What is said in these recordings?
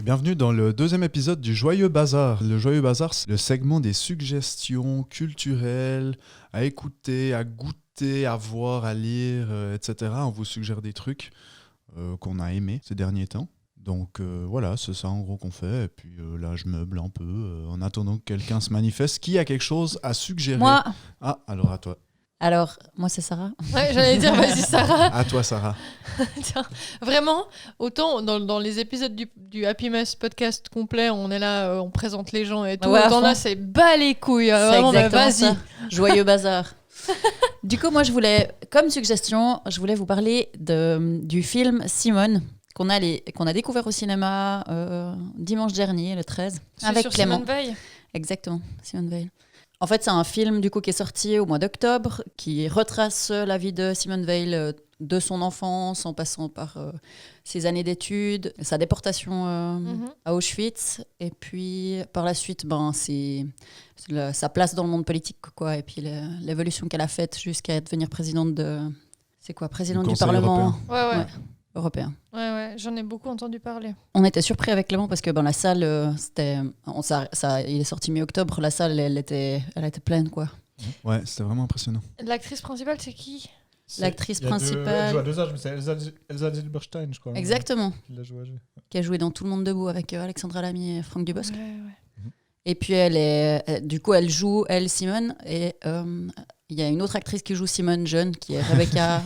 Bienvenue dans le deuxième épisode du Joyeux Bazar. Le Joyeux Bazar, c'est le segment des suggestions culturelles à écouter, à goûter, à voir, à lire, etc. On vous suggère des trucs qu'on a aimés ces derniers temps. Donc voilà, c'est ça en gros qu'on fait. Et puis là, je meuble un peu en attendant que quelqu'un se manifeste. Qui a quelque chose à suggérer? Moi. Ah, alors à toi. Alors, moi c'est Sarah. Ouais, j'allais dire, vas-y Sarah. À toi, Sarah. Tiens, vraiment, autant dans les épisodes du Happy Mess podcast complet, on est là, on présente les gens et tout. Ouais, Autant là, c'est bas les couilles. C'est Vraiment, exactement vas-y. ça. Joyeux bazar. Du coup, moi je voulais, comme suggestion, je voulais vous parler du film Simone qu'on a découvert au cinéma dimanche dernier, le 13, avec sur Clément. Simone Veil. Exactement, Simone Veil. En fait, c'est un film du coup qui est sorti au mois d'octobre, qui retrace la vie de Simone Veil, de son enfance, en passant par ses années d'études, sa déportation à Auschwitz, et puis par la suite, c'est sa place dans le monde politique, quoi, et puis l'évolution qu'elle a faite jusqu'à devenir présidente présidente du Parlement européen. Ouais, j'en ai beaucoup entendu parler. On était surpris avec Clément parce que la salle, il est sorti mi-octobre, la salle, elle était pleine, quoi. Ouais, c'était vraiment impressionnant. L'actrice principale, c'est qui? L'actrice principale. Elle joue à 2 âges, mais c'est Elsa Zilberstein, je crois. Exactement. Qui a joué dans Tout le monde debout avec Alexandra Lamy et Franck Dubosc. Ouais. Et puis elle joue Simone, et il y a une autre actrice qui joue Simone jeune, qui est Rebecca.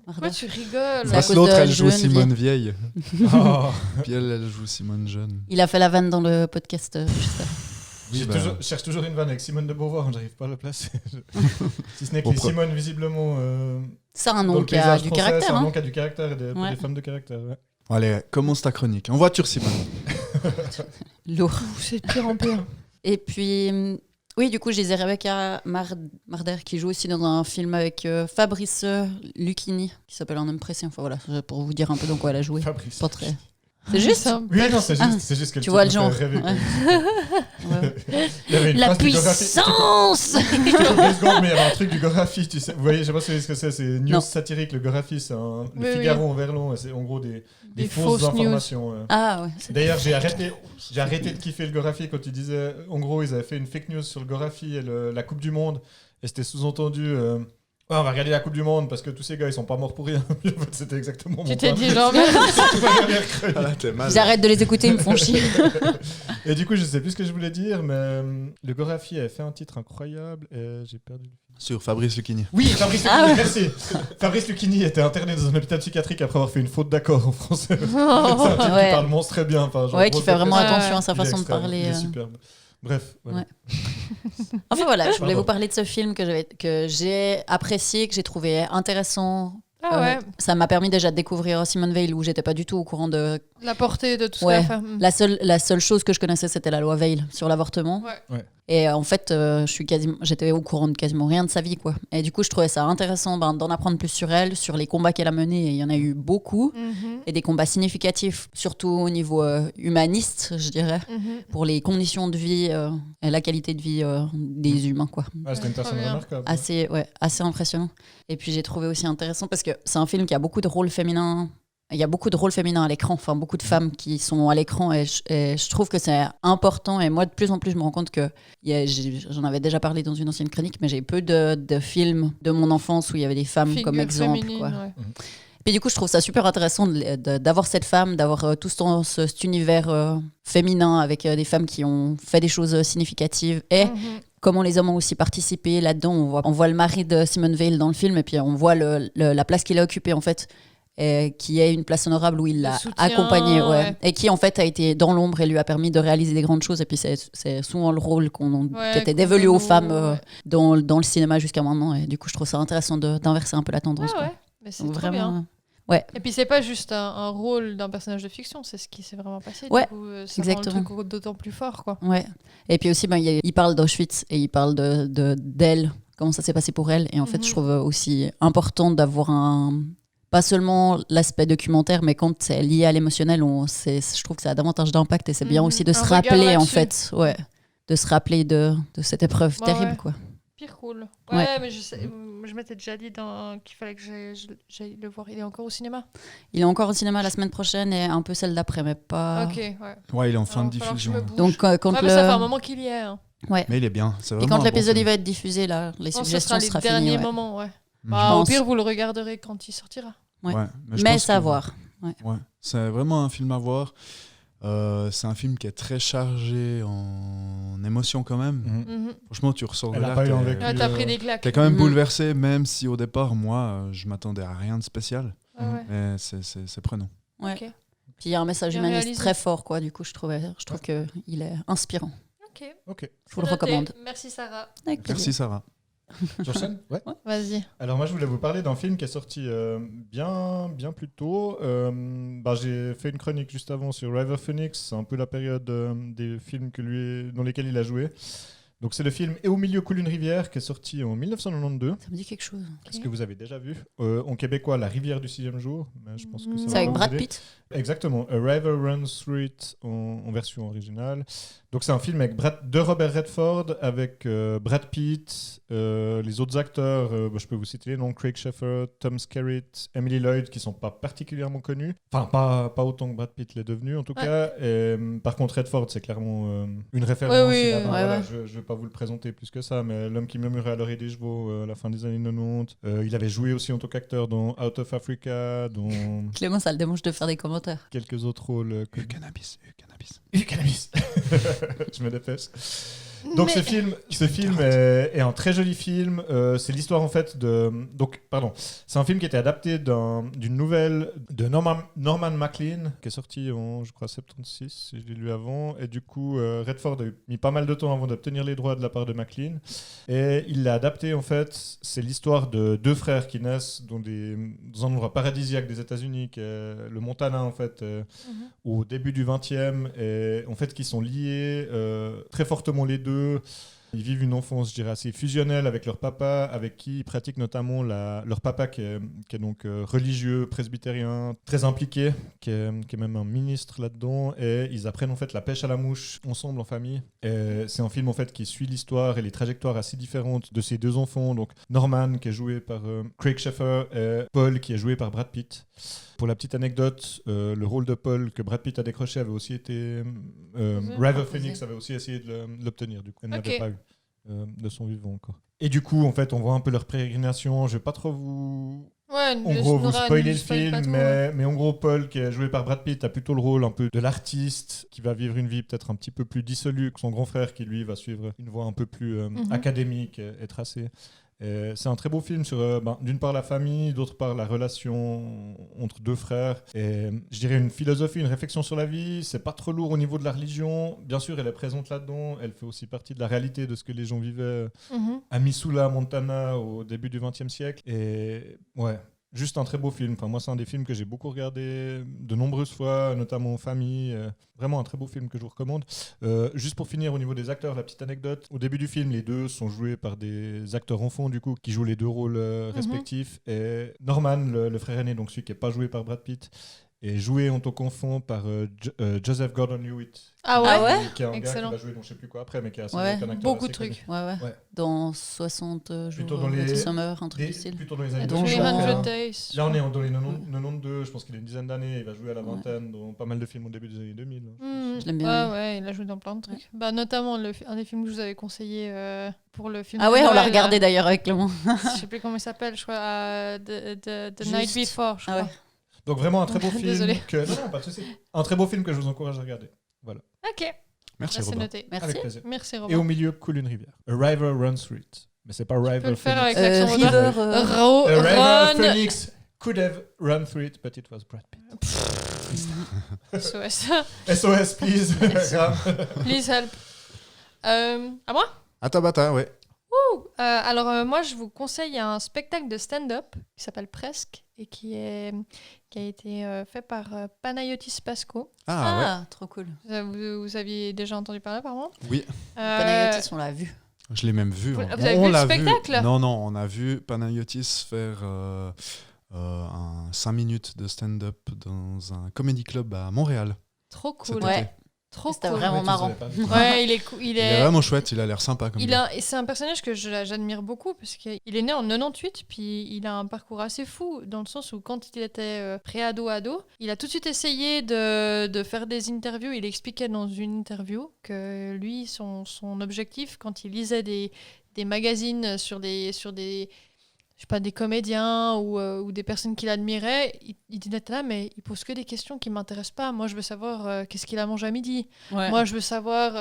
Pourquoi tu rigoles? L'autre, elle joue Geneviève. Simone vieille. Oh. Puis elle joue Simone jeune. Il a fait la vanne dans le podcast juste avant. Oui, je cherche toujours une vanne avec Simone de Beauvoir, j'arrive pas à la placer. Si ce n'est que les Simone, visiblement. C'est un nom qui a du caractère. C'est un nom qui a du caractère et pour des femmes de caractère. Ouais. Allez, commence ta chronique. En voiture, Simone. Lourd. C'est de pire en pire. Et puis. Oui, du coup, j'ai Rebecca Marder qui joue aussi dans un film avec Fabrice Lucchini qui s'appelle Un homme pressé. Enfin voilà, pour vous dire un peu dans quoi elle a joué. Fabrice. Pas très. C'est juste. Oui, non, c'est juste que tu vois le genre. La puissance. Mais il y avait un truc du Gorafi, tu sais. Vous voyez, je sais pas ce que c'est. C'est news satirique. Le Gorafi, c'est le Figaro en verlan. C'est en gros des fausses informations. Ah ouais. D'ailleurs, j'ai arrêté de kiffer le Gorafi quand ils disaient. En gros, ils avaient fait une fake news sur le Gorafi et la Coupe du Monde. Et c'était sous-entendu. On va regarder la Coupe du Monde parce que tous ces gars ils sont pas morts pour rien. En fait, c'était exactement mon point. Tu t'es dit genre j'arrête de les écouter, ils me font chier. Et du coup je sais plus ce que je voulais dire, mais le Gorafi avait fait un titre incroyable et j'ai perdu. Sur Fabrice Lucchini. Oui, Fabrice Lucchini, merci. Fabrice Lucchini était interné dans un hôpital psychiatrique après avoir fait une faute d'accord en français. C'est un type qui parle monstre très bien. Qui fait vraiment attention à sa façon de parler. Il est superbe. Bref. Voilà. Ouais. Enfin voilà, je voulais vous parler de ce film que j'ai apprécié, que j'ai trouvé intéressant. Ça m'a permis déjà de découvrir Simone Veil, où j'étais pas du tout au courant de la portée de tout ce qu'elle a fait. La seule chose que je connaissais, c'était la loi Veil sur l'avortement. Ouais. Et en fait, j'étais au courant de quasiment rien de sa vie, quoi. Et du coup, je trouvais ça intéressant d'en apprendre plus sur elle, sur les combats qu'elle a menés. Et il y en a eu beaucoup, et des combats significatifs, surtout au niveau humaniste, je dirais, pour les conditions de vie et la qualité de vie des humains, quoi. C'était une personne remarquable. Assez impressionnant. Et puis j'ai trouvé aussi intéressant parce que c'est un film qui a beaucoup de rôles féminins. Il y a beaucoup de rôles féminins à l'écran, enfin beaucoup de femmes qui sont à l'écran, et je trouve que c'est important. Et moi, de plus en plus, je me rends compte que j'en avais déjà parlé dans une ancienne chronique, mais j'ai peu de films de mon enfance où il y avait des femmes comme exemple, quoi. Puis du coup, je trouve ça super intéressant d'avoir cette femme, d'avoir tout cet univers féminin avec des femmes qui ont fait des choses significatives et comment les hommes ont aussi participé là-dedans. On voit le mari de Simone Veil dans le film, et puis on voit la place qu'il a occupée en fait. Qui est une place honorable où il l'a accompagnée, et qui en fait a été dans l'ombre et lui a permis de réaliser des grandes choses. Et puis c'est souvent le rôle qui était dévolu aux femmes dans le cinéma jusqu'à maintenant, et du coup je trouve ça intéressant d'inverser un peu la tendance. Mais c'est trop bien. Ouais. Et puis c'est pas juste un rôle d'un personnage de fiction, c'est ce qui s'est vraiment passé. Ouais, du coup, ça exactement. rend le truc d'autant plus fort, quoi. Ouais. Et puis aussi, il parle d'Auschwitz et il parle d'elle, comment ça s'est passé pour elle. Et en fait, je trouve aussi important d'avoir pas seulement l'aspect documentaire, mais quand c'est lié à l'émotionnel, je trouve que ça a davantage d'impact, et c'est bien aussi de se rappeler, en fait, de se rappeler de cette épreuve terrible, quoi. Pire cool. Ouais, Ouais. mais je m'étais déjà dit qu'il fallait que j'aille le voir. Il est encore au cinéma. Il est encore au cinéma la semaine prochaine et un peu celle d'après, mais pas. Ok, ouais. Ouais, il est en fin Alors, de va falloir que je diffusion. me bouge. Donc quand Ouais, le. mais ça fait un moment qu'il y est. Hein. Ouais. Mais il est bien. C'est Et vraiment quand un bon l'épisode il film. va être diffusé, là, les Je pense que ce suggestions sera sera les fini. derniers Ouais. moments, ouais. Mhm. Bah, Je au pense. pire, vous le regarderez quand il sortira. Ouais. Mais je Mais pense que- savoir. Ouais, c'est vraiment un film à voir. C'est un film qui est très chargé en émotions quand même. Mhm. Franchement, tu ressors de Elle a là. pas eu t'es- envie. Ouais, t'as pris des claques. T'es quand même Mhm. bouleversé, même si au départ, moi, je m'attendais à rien de spécial. Ouais, ouais. Mais c'est prenant. Ouais. Ok. Puis il y a un message Bien humaniste réalisé. très fort, quoi. Du coup, je trouve qu'il est inspirant. Ok. Ok. Je vous le C'est noté. recommande. Merci, Sarah. Avec plaisir. Merci Sarah. Sur scène. Ouais. Vas-y. Alors moi je voulais vous parler d'un film qui est sorti bien plus tôt. J'ai fait une chronique juste avant sur River Phoenix. C'est un peu la période des films dans lesquels il a joué. Donc c'est le film Et au milieu coule une rivière qui est sorti en 1992. Ça me dit quelque chose. Est-ce que vous avez déjà vu en québécois La rivière du sixième jour? Mais je pense que ça C'est va avec vous Brad aider. Pitt. Exactement, A River Runs Through It en version originale. Donc c'est un film avec de Robert Redford, avec Brad Pitt, les autres acteurs, je peux vous citer les noms, Craig Sheffer, Tom Skerritt, Emily Lloyd, qui sont pas particulièrement connus. Enfin, pas autant que Brad Pitt l'est devenu en tout Ouais. cas. Et, par contre, Redford, c'est clairement une référence. Oui, Il a- ouais, voilà, ouais. Je vais pas vous le présenter plus que ça, mais l'homme qui murmurait à l'oreille des chevaux à la fin des années 90. Il avait joué aussi en tant qu'acteur dans Out of Africa, dans Clément, ça le démange de faire des commentaires. quelques autres rôles. Le cannabis. Du cannabis. Je me dépêche. Donc ce film est un très joli film. C'est l'histoire en fait c'est un film qui était adapté d'une nouvelle de Norman MacLean qui est sorti en, je crois, 76, si je l'ai lu avant. Et du coup, Redford a mis pas mal de temps avant d'obtenir les droits de la part de MacLean. Et il l'a adapté en fait. C'est l'histoire de deux frères qui naissent dans un endroit paradisiaque des États-Unis, qui est le Montana en fait. Au début du 20e, et en fait qui sont liés très fortement les deux. Ils vivent une enfance, je dirais, assez fusionnelle avec leur papa, avec qui ils pratiquent notamment leur papa qui est donc religieux, presbytérien, très impliqué, qui est même un ministre là-dedans, et ils apprennent en fait la pêche à la mouche ensemble en famille. Et c'est un film en fait qui suit l'histoire et les trajectoires assez différentes de ces deux enfants. Donc Norman qui est joué par Craig Sheffer et Paul qui est joué par Brad Pitt. Pour la petite anecdote, le rôle de Paul que Brad Pitt a décroché avait aussi été... River Phoenix avait aussi essayé de l'obtenir, du coup, elle ne l'avait pas eu de son vivant encore. Et du coup, en fait, on voit un peu leur pérégrination. Je vais pas trop vous... Ouais, En gros, vous spoilez le film, mais en gros, Paul, qui est joué par Brad Pitt, a plutôt le rôle un peu de l'artiste qui va vivre une vie peut-être un petit peu plus dissolue que son grand frère, qui lui va suivre une voie un peu plus académique et tracée. Et c'est un très beau film sur, d'une part, la famille, d'autre part, la relation entre deux frères. Et je dirais une philosophie, une réflexion sur la vie. C'est pas trop lourd au niveau de la religion. Bien sûr, elle est présente là-dedans. Elle fait aussi partie de la réalité de ce que les gens vivaient à Missoula, Montana, au début du XXe siècle. Et ouais, juste un très beau film. Enfin, moi, c'est un des films que j'ai beaucoup regardé de nombreuses fois, notamment en famille. Vraiment un très beau film que je vous recommande. Juste pour finir, au niveau des acteurs, la petite anecdote. Au début du film, les deux sont joués par des acteurs enfants, du coup, qui jouent les deux rôles respectifs. Et Norman, le frère aîné, donc celui qui n'est pas joué par Brad Pitt, est joué en tant qu'enfant par Joseph Gordon-Levitt. Ah ouais, Qui est un gars excellent. qui va jouer dans je sais plus quoi après, mais qui est assez, Ouais, qui est un acteur beaucoup assez de trucs. Ouais. Ouais. Dans 60 Plutôt jours dans les- de Summer, un truc du style. plutôt dans les années Donjon, 300 ouais. Days. Là, on est dans les 92, je pense qu'il a une dizaine d'années. Il va jouer à la vingtaine dans pas mal de films au début des années 2000. Je l'aime bien, Ouais, il a joué dans plein de trucs. Bah, notamment un des films que je vous avais conseillé pour le film. Ah de ouais, on l'a Noël, regardé d'ailleurs avec Clément. Je sais plus comment il s'appelle, je crois. The Night Juste. Before, je Ah crois. ouais. Donc vraiment un très beau film. Désolée. Non, pas de souci. Un très beau film que je vous encourage à regarder. Ok, Merci là, c'est Robin. noté. Merci. Avec plaisir. Merci Et au Robin. milieu coule une rivière. A river runs through it. Mais c'est pas peux river le faire Phoenix. avec l'accent River. A river Run. Phoenix could have run through it, but it was Brad Pitt. SOS. SOS, please. Ram. Please help. À moi Atabata, ouais. Alors moi je vous conseille un spectacle de stand-up qui s'appelle Presque et qui a été fait par Panayotis Pasco. Ah, ouais. Ah, trop cool. Vous aviez déjà entendu parler apparemment. Oui, Panayotis, on l'a vu. je l'ai même vu. Vous hein. avez On vu le l'a spectacle? Non, on a vu Panayotis faire un 5 minutes de stand-up dans un comedy club à Montréal. Trop cool. Cet Ouais. été. Trop C'était cool. vraiment Ouais, tu marrant. savais pas. Ouais, il Il est vraiment chouette, il a l'air sympa comme gars. Et c'est un personnage que j'admire beaucoup parce qu'il est né en 98, puis il a un parcours assez fou dans le sens où quand il était pré-ado, il a tout de suite essayé de faire des interviews. Il expliquait dans une interview que lui, son objectif, quand il lisait des magazines sur des je sais pas, des comédiens ou des personnes qu'il admirait, il disait là, mais il pose que des questions qui m'intéressent pas. Moi, je veux savoir qu'est-ce qu'il a mangé à midi. Ouais. Moi, je veux savoir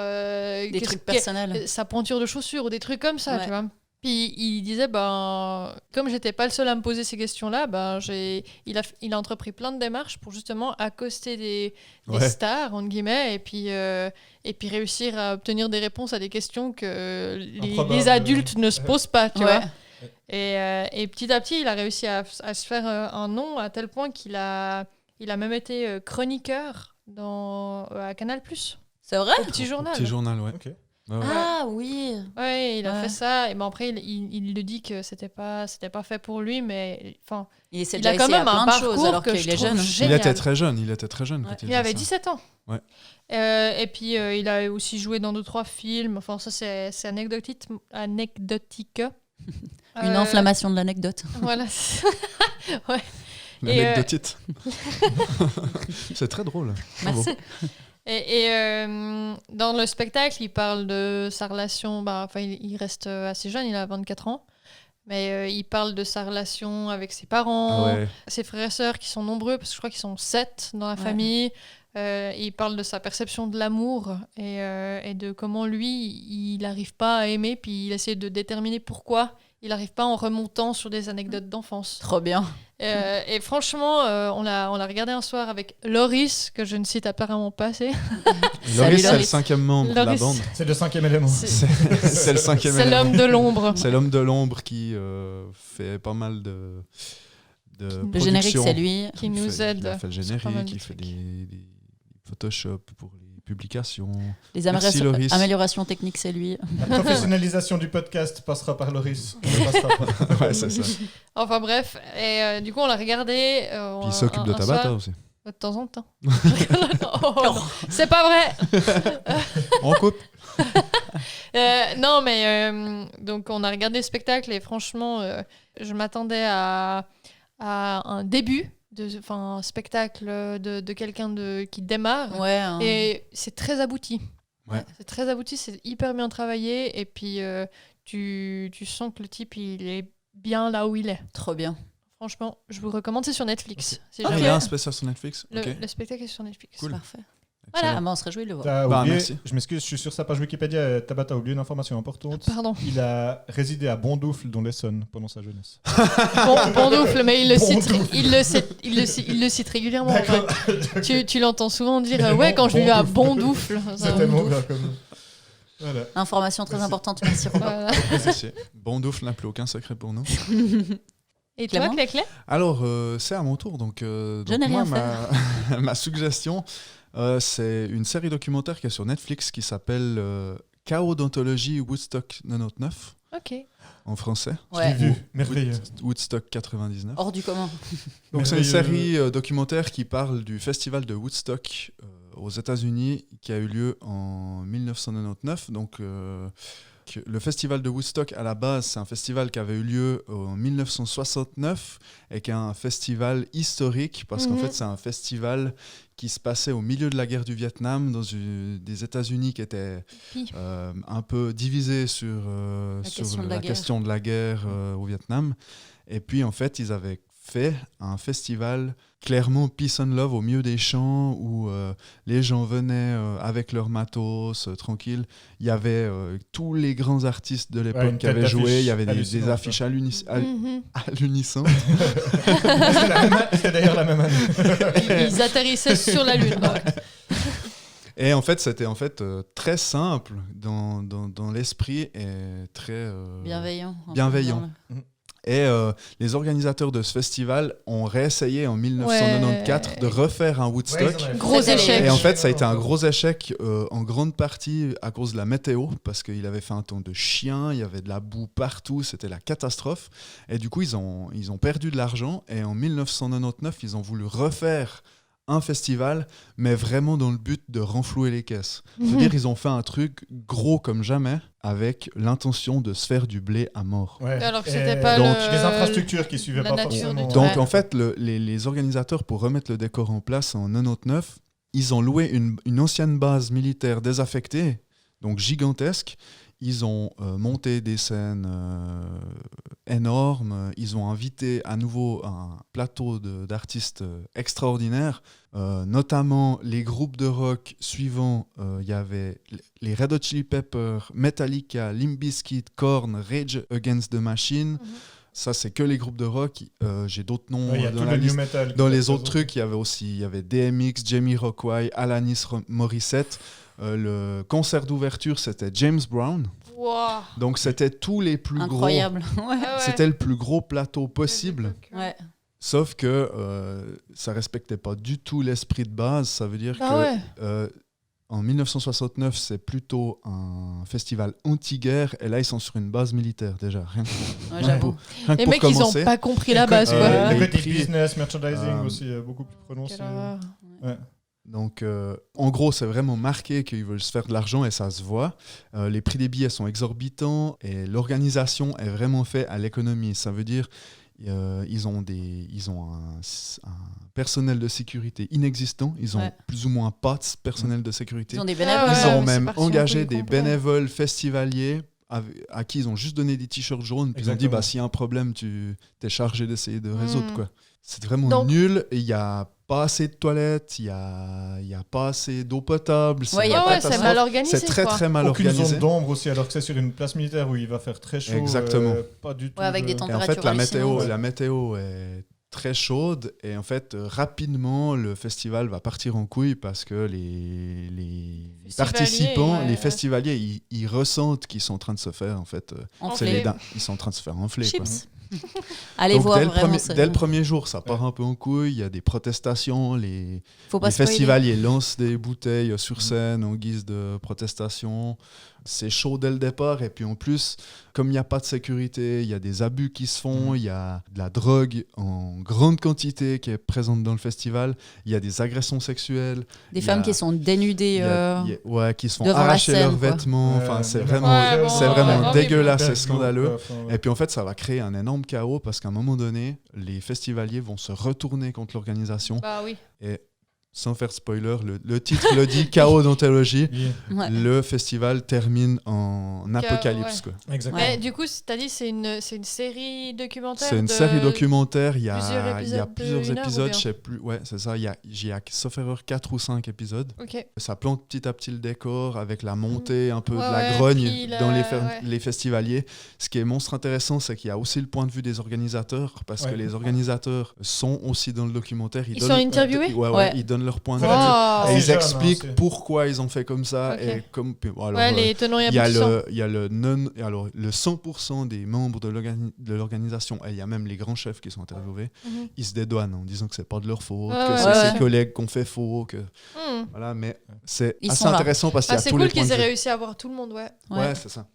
Des trucs personnels. sa pointure de chaussures ou des trucs comme ça, Ouais. tu vois. Puis il disait, comme j'étais pas le seul à me poser ces questions-là, il a entrepris plein de démarches pour justement accoster des Ouais. stars, entre guillemets, et puis réussir à obtenir des réponses à des questions que Improbables. les adultes ne se posent pas, tu Ouais. vois. Et petit à petit, il a réussi à se faire un nom à tel point qu'il a même été chroniqueur à Canal+. C'est vrai? Au petit journal. Petit journal, ouais. Ok. Ouais, ouais. Ah oui. Ouais, il a Ouais. fait ça. Et après, il le dit que c'était pas fait pour lui, mais enfin, Il s'est il déjà a quand essayé même à un plein de choses parcours alors que qu'il je est trouve jeune. génial. Il était très jeune quand Ouais. il Il avait faisait ça. 17 ans. Ouais. Et puis, il a aussi joué dans 2-3 films. Enfin, ça, c'est anecdotique. Une inflammation de l'anecdote. Voilà. L'anecdotite. C'est très drôle. Bravo. Merci. Et dans le spectacle, il parle de sa relation. Il reste assez jeune, il a 24 ans. Mais il parle de sa relation avec ses parents, Ouais. ses frères et sœurs qui sont nombreux, parce que je crois qu'ils sont 7 dans la Ouais. famille. Il parle de sa perception de l'amour et de comment lui, il n'arrive pas à aimer, puis il essaie de déterminer pourquoi il n'arrive pas en remontant sur des anecdotes d'enfance. Trop bien. Et franchement, on l'a regardé un soir avec Loris, que je ne cite apparemment pas assez. Loris, c'est le Loris. 5e membre de la Loris. bande. C'est le 5e élément. C'est C'est le 5e c'est élément. l'homme de l'ombre. C'est l'homme de l'ombre qui fait pas mal de Le générique, production. c'est lui. Qui nous Il aide. a fait le sur pas mal générique, de il fait trucs. des Photoshop pour les publications. Les Merci, Loris. améliorations techniques, c'est lui. La professionnalisation du podcast passera par Loris. Ne passera pas. Ouais, c'est ça. Enfin bref, et du coup on l'a regardé. Puis il s'occupe de un Tabata soir. aussi. De temps en temps. Oh, non. C'est pas vrai. On coupe. Non mais donc on a regardé le spectacle et franchement je m'attendais à un début un spectacle de quelqu'un qui démarre. Ouais. hein. Et c'est très abouti. Ouais. C'est très abouti, c'est hyper bien travaillé. Et puis, tu sens que le type, il est bien là où il est. Trop bien. Franchement, je vous recommande, c'est sur Netflix. Si Ah, jamais- il y a un spécial sur Netflix. le, Ok. le spectacle est sur Netflix. Cool. Parfait. Voilà. Ah, bah, on se réjouit de le voir. T'as Bah, oublié- merci. Je m'excuse, je suis sur sa page Wikipédia. Tabata a oublié une information importante. Pardon. Il a résidé à Bondoufle, dans l'Essonne, pendant sa jeunesse. Bondoufle, mais il le cite, Bondoufle. il le cite régulièrement. en D'accord. vrai. Tu l'entends souvent dire Mais ouais non, quand je vivais à Bondoufle. Bondoufle. C'est tellement grave comme nom. Voilà. Information très Merci. importante, merci Robin. Voilà. Merci. Bondoufle n'a plus aucun secret pour nous. Et toi, Clément Clé-Clé Alors, c'est à mon tour. Donc Je n'ai moi, rien ma suggestion, c'est une série documentaire qui est sur Netflix qui s'appelle Chaos d'anthologie Woodstock 99 Ok. en français. Je l'ai Ouais. vu, merveilleux. Woodstock 99. Hors du commun. Donc c'est une Merveilleux. série documentaire qui parle du festival de Woodstock aux États-Unis qui a eu lieu en 1999. Donc le festival de Woodstock à la base, c'est un festival qui avait eu lieu en 1969 et qui est un festival historique parce qu'en Mhm. fait c'est un festival qui se passait au milieu de la guerre du Vietnam dans des États-Unis qui étaient Puis. un peu divisés sur question de la la guerre. question de la guerre au Vietnam. Et puis en fait, ils avaient fait un festival clairement peace and love au milieu des champs où les gens venaient avec leur matos tranquille. Il y avait tous les grands artistes de l'époque une qui tête avaient joué. d'affiche Il y avait des hallucinante, affiches quoi. Mhm. à l'unisson. C'était d'ailleurs la même année. Ils atterrissaient sur la Lune. donc. Et en fait, c'était très simple dans l'esprit et très Bienveillant. bienveillant. Et les organisateurs de ce festival ont réessayé en 1994 Ouais. de refaire un Woodstock. Gros C'était les- échec. Et en fait, ça a été un gros échec en grande partie à cause de la météo, parce qu'il avait fait un temps de chien, il y avait de la boue partout, c'était la catastrophe. Et du coup, ils ont perdu de l'argent. Et en 1999, ils ont voulu refaire un festival, mais vraiment dans le but de renflouer les caisses. C'est-à-dire ils ont fait un truc gros comme jamais avec l'intention de se faire du blé à mort. Ouais. Alors que Et c'était pas donc, les infrastructures qui suivaient la pas nature forcément. du Donc Ouais. en fait, les organisateurs, pour remettre le décor en place en 99, ils ont loué une ancienne base militaire désaffectée, donc gigantesque. Ils ont monté des scènes énormes. Ils ont invité à nouveau un plateau d'artistes extraordinaires, notamment les groupes de rock suivants. Il y avait les Red Hot Chili Peppers, Metallica, Limp Bizkit, Korn, Rage Against the Machine. Ça, c'est que les groupes de rock. J'ai d'autres noms Ouais, il y a dans tout la le new liste. metal. Dans les autres trucs, il y avait DMX, Jamie Rockway, Alanis Morissette. Le concert d'ouverture, c'était James Brown. Wow. Donc, c'était tous les plus Incroyable. Ouais. Ah ouais. C'était le plus gros plateau possible. Ouais. Sauf que ça respectait pas du tout l'esprit de base. Ça veut dire Ah que ouais. en 1969, c'est plutôt un festival anti-guerre. Et là, ils sont sur une base militaire déjà. Rien que, Ouais, j'avoue. rien que Les pour mecs, ils commencer. ont pas compris la base, quoi. les Le côté prix- business, merchandising Euh, aussi, beaucoup plus prononcé. Quelle horreur. Ouais. Donc, en gros, c'est vraiment marqué qu'ils veulent se faire de l'argent et ça se voit. Les prix des billets sont exorbitants et l'organisation est vraiment faite à l'économie. Ça veut dire ils ont un personnel de sécurité inexistant. Ils ont Ouais. plus ou moins pas de personnel de sécurité. Ils ont des Ah bénévoles. ouais, Ils ont mais c'est même parti en engagé couille des complet. bénévoles festivaliers à qui ils ont juste donné des t-shirts jaunes. Puis ils ont dit, Exactement. s'il y a un problème, tu t'es chargé d'essayer de résoudre. Mm. Quoi. C'est vraiment Donc- nul. Il n'y a pas assez de toilettes, il n'y a pas assez d'eau potable. Ouais, y a Ah pas ouais, de c'est façon. mal organisé. C'est très quoi. très mal Aucune organisé. zone d'ombre aussi, alors que c'est sur une place militaire où il va faire très chaud. Exactement. Pas du tout. Ouais, avec des Et en températures fait, la hallucinantes. météo est très chaude et en fait, rapidement, le festival va partir en couille parce que les Festivaliers, participants, ouais, les ouais. festivaliers, ils ressentent qu'ils sont en train de se faire, en fait, Enflé. ils sont en train de se faire enfler. Quoi. Chips. Allez Donc, voir dès le, vraiment. dès le premier jour, ça part un peu en couille, il y a des protestations, Faut pas les spoiler. festivaliers lancent des bouteilles sur scène en guise de protestation. C'est chaud dès le départ. Et puis en plus, comme il n'y a pas de sécurité, il y a des abus qui se font, il y a de la drogue en grande quantité qui est présente dans le festival, il y a des agressions sexuelles. Des il y femmes a- qui sont dénudées. ouais, qui se font devant la arracher scène, leurs quoi. vêtements. Ouais, Enfin, c'est ouais. vraiment, Ouais, bon, c'est vraiment horrible. dégueulasse, c'est Hyper scandaleux. glauque, quoi, enfin, ouais. Et puis en fait, ça va créer un énorme chaos parce qu'à un moment donné, les festivaliers vont se retourner contre l'organisation. Bah oui. Et sans faire spoiler, le titre le dit, chaos d'anthologie. Yeah. Ouais. Le festival termine en apocalypse. Quoi. Exactement. Mais du coup, t'as dit c'est une série documentaire. C'est une de- série documentaire. Il y plusieurs a épisodes de plusieurs une heure ou épisodes, bien je sais plus. Ouais, c'est ça. Il y a, sauf erreur, 4 ou 5 épisodes. Ok. Ça plante petit à petit le décor avec la montée un peu Ouais, de la ouais, grogne puis dans ouais. les festivaliers. Ce qui est monstre intéressant, c'est qu'il y a aussi le point de vue des organisateurs, parce que Ouais. les organisateurs sont aussi dans le documentaire. Ils sont interviewés Ouais, Ouais. ils donnent leur point de Wow. vue. Wow. Et ils jeune, hein, expliquent c'est- pourquoi ils ont fait comme ça. Ok. Et comme, puis, alors, Ouais, les tenants et il y a aboutissants. le 100% des membres de l'organisation, et il y a même les grands chefs qui sont interviewés, Mhm. ils se dédouanent en disant que c'est pas de leur faute, Ouais, que ouais, c'est ouais. ses collègues qui ont fait faux. Que, Hmm. voilà, mais c'est Ils assez sont là. intéressant parce qu'il y Ah, a c'est tous cool les points qu'ils de aient vue. réussi à avoir tout le monde, ouais. Ouais, c'est ça.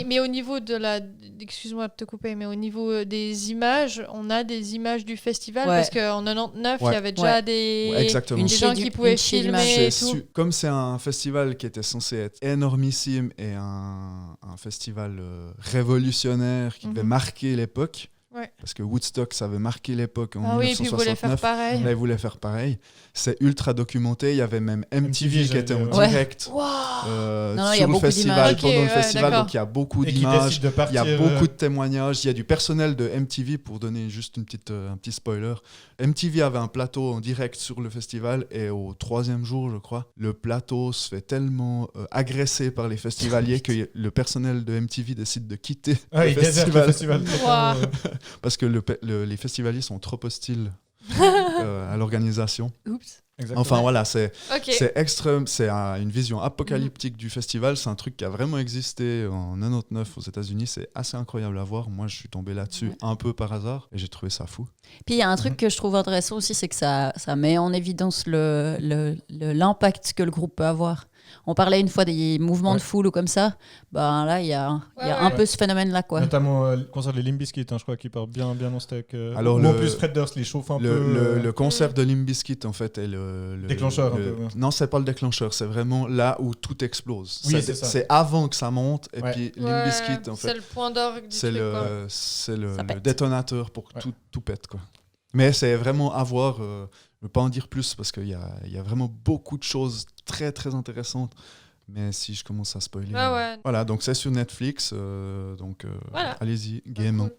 Mais au niveau de la... Excuse-moi de te couper, mais au niveau des images, on a des images du festival Ouais. parce qu'en 99, il Ouais. y avait déjà Ouais. des... Ouais, exactement. Une des gens chier qui du- pouvaient une chier filmer d'image. et C'est tout. comme c'est un festival qui était censé être énormissime et un festival révolutionnaire qui devait Mhm. marquer l'époque, Ouais. parce que Woodstock, ça avait marqué l'époque en Ah oui, et puis ils voulaient faire 1969. pareil. Là, ils voulaient faire pareil. C'est ultra documenté. Il y avait même MTV qui j'avais était en dit, ouais. direct Waouh. Non, il y a sur le beaucoup festival, d'images. pendant Ok, le ouais, festival. d'accord. Donc il y a beaucoup Et qui d'images. décide de Il partir. y a beaucoup de témoignages. Il y a du personnel de MTV, pour donner juste un petit spoiler. MTV avait un plateau en direct sur le festival et au 3e jour, je crois, le plateau se fait tellement agresser par les festivaliers que le personnel de MTV décide de quitter Ah, le il déserte le festival festival. Waouh. parce que les festivaliers sont trop hostiles à l'organisation. Oups. Exactement. Enfin voilà, c'est Ok. c'est extrême, c'est une vision apocalyptique du festival. C'est un truc qui a vraiment existé en 99 aux États-Unis. C'est assez incroyable à voir. Moi, je suis tombé là-dessus Ouais. un peu par hasard et j'ai trouvé ça fou. Puis il y a un truc que je trouve intéressant aussi, c'est que ça met en évidence l'impact que le groupe peut avoir. On parlait une fois des mouvements Ouais. de foule ou comme ça. Ben là, il y a Ouais, un ouais. peu ce phénomène-là, quoi. Notamment le concert de Limp Bizkit, hein, je crois qu'il part bien en steak. Alors, ou en le- plus Fred Durst les chauffe un peu. Le concert de Limp Bizkit, en fait, est le Déclencheur, un peu, ouais. Non, c'est pas le déclencheur, c'est vraiment là où tout explose. Oui, c'est ça. C'est avant que ça monte, et Ouais. puis Limp Ouais, Bizkit, en c'est fait, le point d'orgue du c'est truc, quoi. le Ça pète. détonateur pour que Ouais. tout pète, quoi. Mais c'est vraiment à voir. Je ne veux pas en dire plus parce qu'il y a vraiment beaucoup de choses très très intéressantes. Mais si je commence à spoiler. Ah ouais. Voilà, donc c'est sur Netflix. Donc Voilà. allez-y, gaiement. Cool.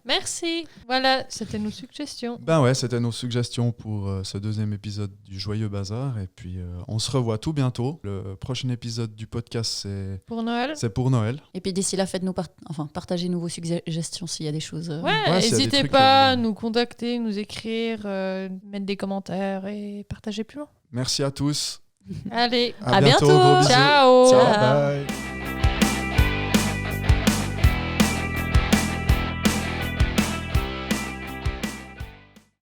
Merci. Voilà, c'était nos suggestions. Ben ouais, c'était nos suggestions pour ce deuxième épisode du Joyeux Bazar. Et puis on se revoit tout bientôt. Le prochain épisode du podcast, Pour Noël. c'est pour Noël. Et puis d'ici là, faites-nous partagez-nous vos suggestions s'il y a des choses. Ouais, Ouais, s'il y a des n'hésitez trucs, pas à nous contacter, nous écrire, mettre des commentaires et partager plus loin. Merci à tous. Allez, À À bientôt. bientôt. Gros bisous. ciao. Ciao, Ciao. bye.